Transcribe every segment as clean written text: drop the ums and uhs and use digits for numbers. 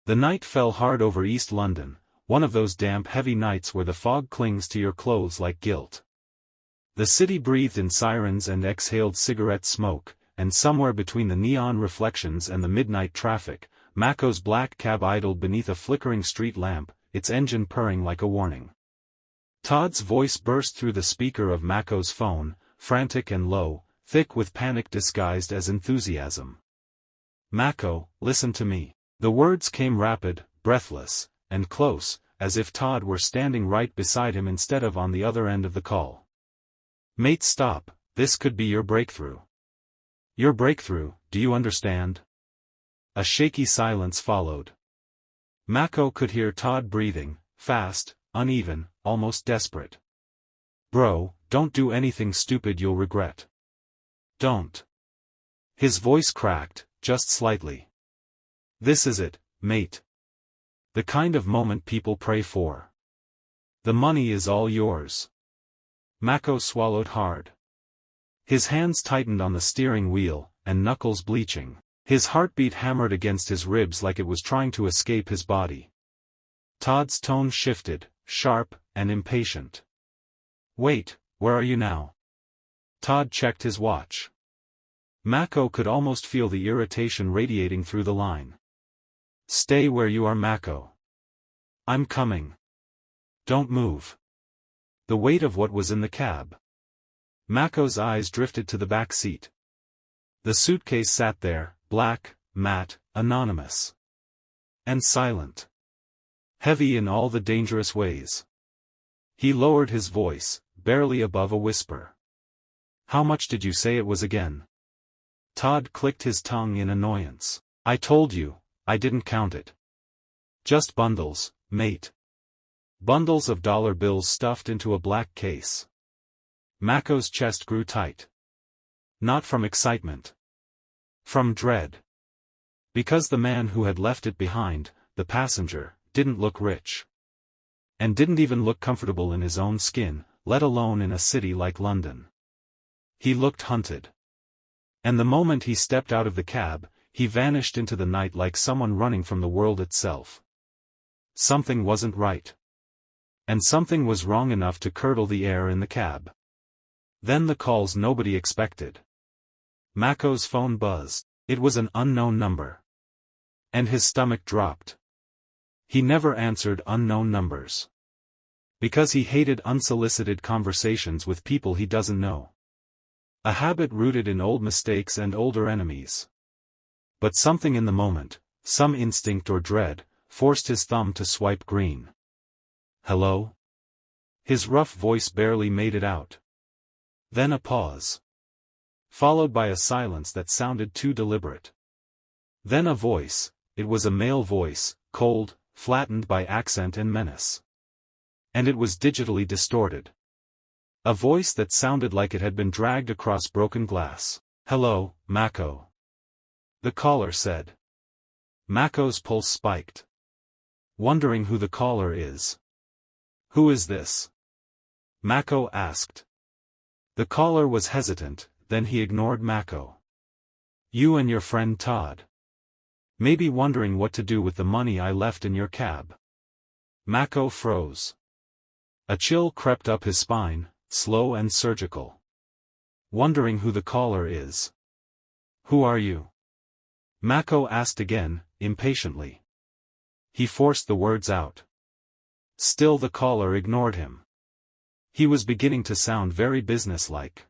The night fell hard over East London, one of those damp heavy nights where the fog clings to your clothes like guilt. The city breathed in sirens and exhaled cigarette smoke, and somewhere between the neon reflections and the midnight traffic, Macko's black cab idled beneath a flickering street lamp, its engine purring like a warning. Todd's voice burst through the speaker of Macko's phone, frantic and low, thick with panic disguised as enthusiasm. "Macko, listen to me." The words came rapid, breathless, and close, as if Todd were standing right beside him instead of on the other end of the call. "Mate, stop, this could be your breakthrough. Your breakthrough, do you understand?" A shaky silence followed. Macko could hear Todd breathing, fast, uneven, almost desperate. "Bro, don't do anything stupid you'll regret. Don't." His voice cracked, just slightly. "This is it, mate. The kind of moment people pray for. The money is all yours." Macko swallowed hard. His hands tightened on the steering wheel, and knuckles bleaching. His heartbeat hammered against his ribs like it was trying to escape his body. Todd's tone shifted, sharp, and impatient. "Wait, where are you now?" Todd checked his watch. Macko could almost feel the irritation radiating through the line. "Stay where you are, Macko. I'm coming. Don't move." The weight of what was in the cab. Macko's eyes drifted to the back seat. The suitcase sat there, black, matte, anonymous. And silent. Heavy in all the dangerous ways. He lowered his voice, barely above a whisper. "How much did you say it was again?" Todd clicked his tongue in annoyance. "I told you, I didn't count it. Just bundles, mate. Bundles of dollar bills stuffed into a black case." Macko's chest grew tight. Not from excitement. From dread. Because the man who had left it behind, the passenger, didn't look rich. And didn't even look comfortable in his own skin, let alone in a city like London. He looked hunted. And the moment he stepped out of the cab, he vanished into the night like someone running from the world itself. Something wasn't right. And something was wrong enough to curdle the air in the cab. Then the calls nobody expected. Macko's phone buzzed. It was an unknown number. And his stomach dropped. He never answered unknown numbers. Because he hated unsolicited conversations with people he doesn't know. A habit rooted in old mistakes and older enemies. But something in the moment, some instinct or dread, forced his thumb to swipe green. "Hello?" His rough voice barely made it out. Then a pause. Followed by a silence that sounded too deliberate. Then a voice, it was a male voice, cold, flattened by accent and menace. And it was digitally distorted. A voice that sounded like it had been dragged across broken glass. "Hello, Macko." The caller said. Macko's pulse spiked. Wondering who the caller is. "Who is this?" Macko asked. The caller was hesitant, then he ignored Macko. "You and your friend Todd. Maybe wondering what to do with the money I left in your cab." Macko froze. A chill crept up his spine, slow and surgical. "Wondering who the caller is. Who are you?" Macko asked again, impatiently. He forced the words out. Still the caller ignored him. He was beginning to sound very businesslike.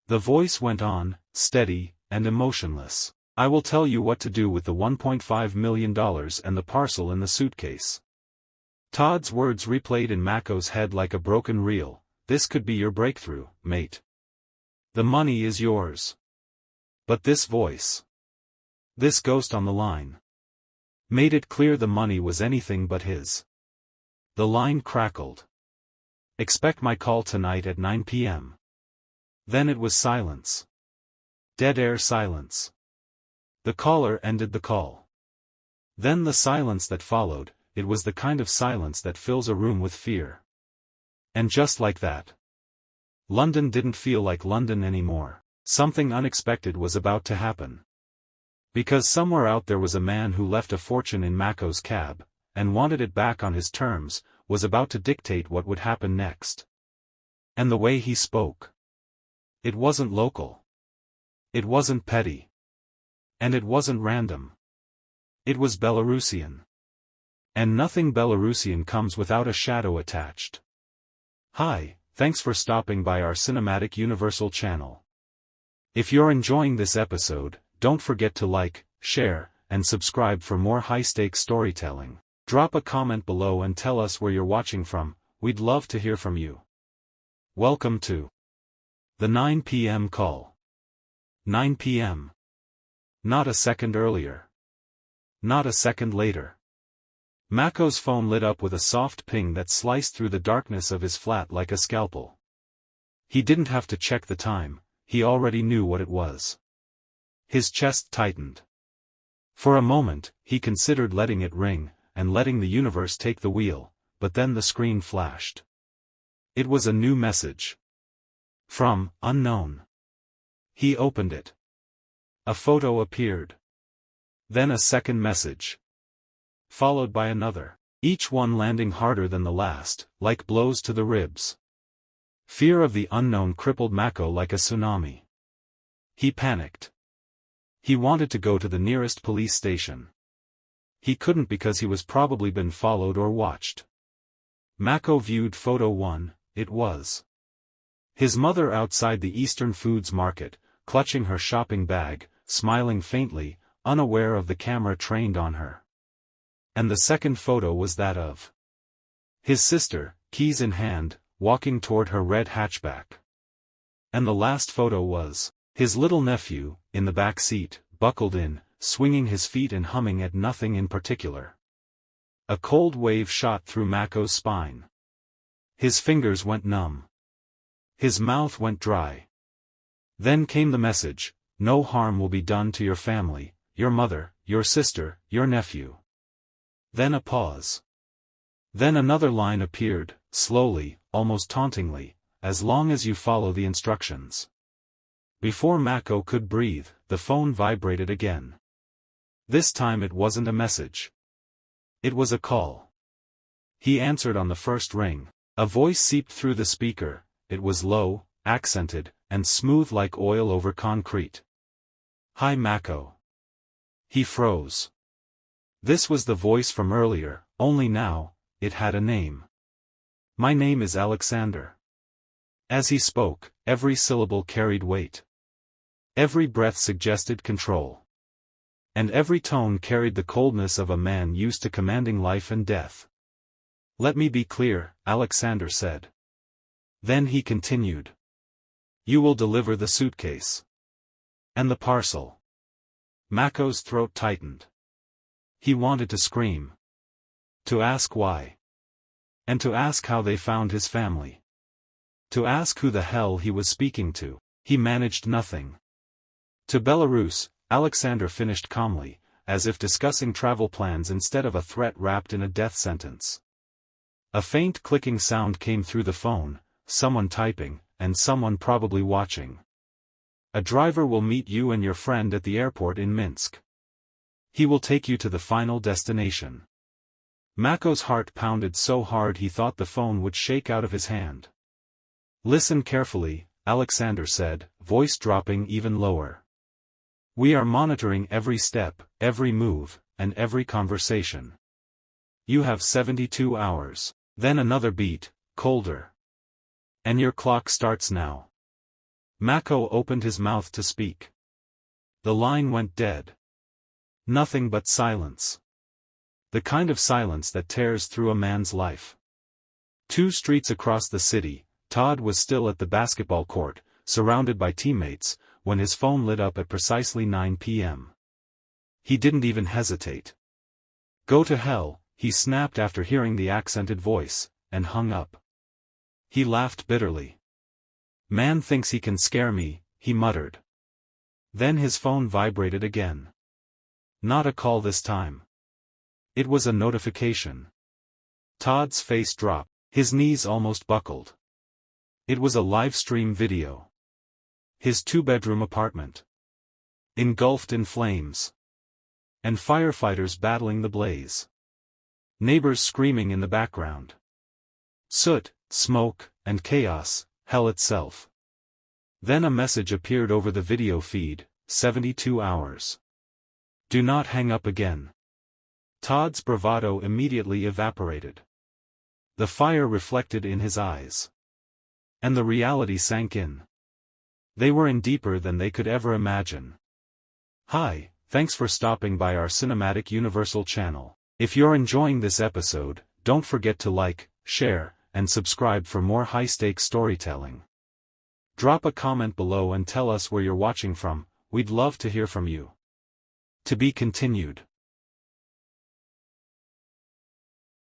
The voice went on, steady, and emotionless. "I will tell you what to do with the $1.5 million and the parcel in the suitcase." Todd's words replayed in Macko's head like a broken reel. "This could be your breakthrough, mate. The money is yours." But this voice, this ghost on the line, made it clear the money was anything but his. The line crackled. "Expect my call tonight at 9 p.m. Then it was silence. Dead air silence. The caller ended the call. Then the silence that followed, it was the kind of silence that fills a room with fear. And just like that, London didn't feel like London anymore. Something unexpected was about to happen. Because somewhere out there was a man who left a fortune in Macko's cab, and wanted it back on his terms, was about to dictate what would happen next. And the way he spoke. It wasn't local. It wasn't petty. And it wasn't random. It was Belarusian. And nothing Belarusian comes without a shadow attached. Hi, thanks for stopping by our Cinematic Universal channel. If you're enjoying this episode, don't forget to like, share, and subscribe for more high-stakes storytelling. Drop a comment below and tell us where you're watching from, we'd love to hear from you. Welcome to the 9 p.m. call. 9 p.m. Not a second earlier. Not a second later. Macko's phone lit up with a soft ping that sliced through the darkness of his flat like a scalpel. He didn't have to check the time, he already knew what it was. His chest tightened. For a moment, he considered letting it ring, and letting the universe take the wheel, but then the screen flashed. It was a new message. From unknown. He opened it. A photo appeared. Then a second message. Followed by another, each one landing harder than the last, like blows to the ribs. Fear of the unknown crippled Macko like a tsunami. He panicked. He wanted to go to the nearest police station. He couldn't because he was probably been followed or watched. Macko viewed photo 1, it was his mother outside the Eastern Foods Market, clutching her shopping bag, smiling faintly, unaware of the camera trained on her. And the second photo was that of his sister, keys in hand, walking toward her red hatchback. And the last photo was his little nephew, in the back seat, buckled in, swinging his feet and humming at nothing in particular. A cold wave shot through Macko's spine. His fingers went numb. His mouth went dry. Then came the message, no harm will be done to your family, your mother, your sister, your nephew. Then a pause. Then another line appeared, slowly, almost tauntingly, as long as you follow the instructions. Before Macko could breathe, the phone vibrated again. This time it wasn't a message. It was a call. He answered on the first ring. A voice seeped through the speaker, it was low, accented, and smooth like oil over concrete. Hi Macko. He froze. This was the voice from earlier, only now, it had a name. My name is Alexander. As he spoke, every syllable carried weight. Every breath suggested control. And every tone carried the coldness of a man used to commanding life and death. Let me be clear, Alexander said. Then he continued. You will deliver the suitcase. And the parcel. Macko's throat tightened. He wanted to scream. To ask why. And to ask how they found his family. To ask who the hell he was speaking to. He managed nothing. To Belarus, Alexander finished calmly, as if discussing travel plans instead of a threat wrapped in a death sentence. A faint clicking sound came through the phone, someone typing, and someone probably watching. A driver will meet you and your friend at the airport in Minsk. He will take you to the final destination. Macko's heart pounded so hard he thought the phone would shake out of his hand. Listen carefully, Alexander said, voice dropping even lower. We are monitoring every step, every move, and every conversation. You have 72 hours. Then another beat, colder. And your clock starts now. Macko opened his mouth to speak. The line went dead. Nothing but silence. The kind of silence that tears through a man's life. 2 streets across the city, Todd was still at the basketball court, surrounded by teammates, when his phone lit up at precisely 9 p.m. He didn't even hesitate. Go to hell, he snapped after hearing the accented voice, and hung up. He laughed bitterly. Man thinks he can scare me, he muttered. Then his phone vibrated again. Not a call this time. It was a notification. Todd's face dropped, his knees almost buckled. It was a live stream video. His 2-bedroom apartment. Engulfed in flames. And firefighters battling the blaze. Neighbors screaming in the background. Soot, smoke, and chaos, hell itself. Then a message appeared over the video feed, 72 hours. Do not hang up again. Todd's bravado immediately evaporated. The fire reflected in his eyes. And the reality sank in. They were in deeper than they could ever imagine. Hi, thanks for stopping by our Cinematic Universal channel. If you're enjoying this episode, don't forget to like, share, and subscribe for more high-stakes storytelling. Drop a comment below and tell us where you're watching from, we'd love to hear from you. To be continued.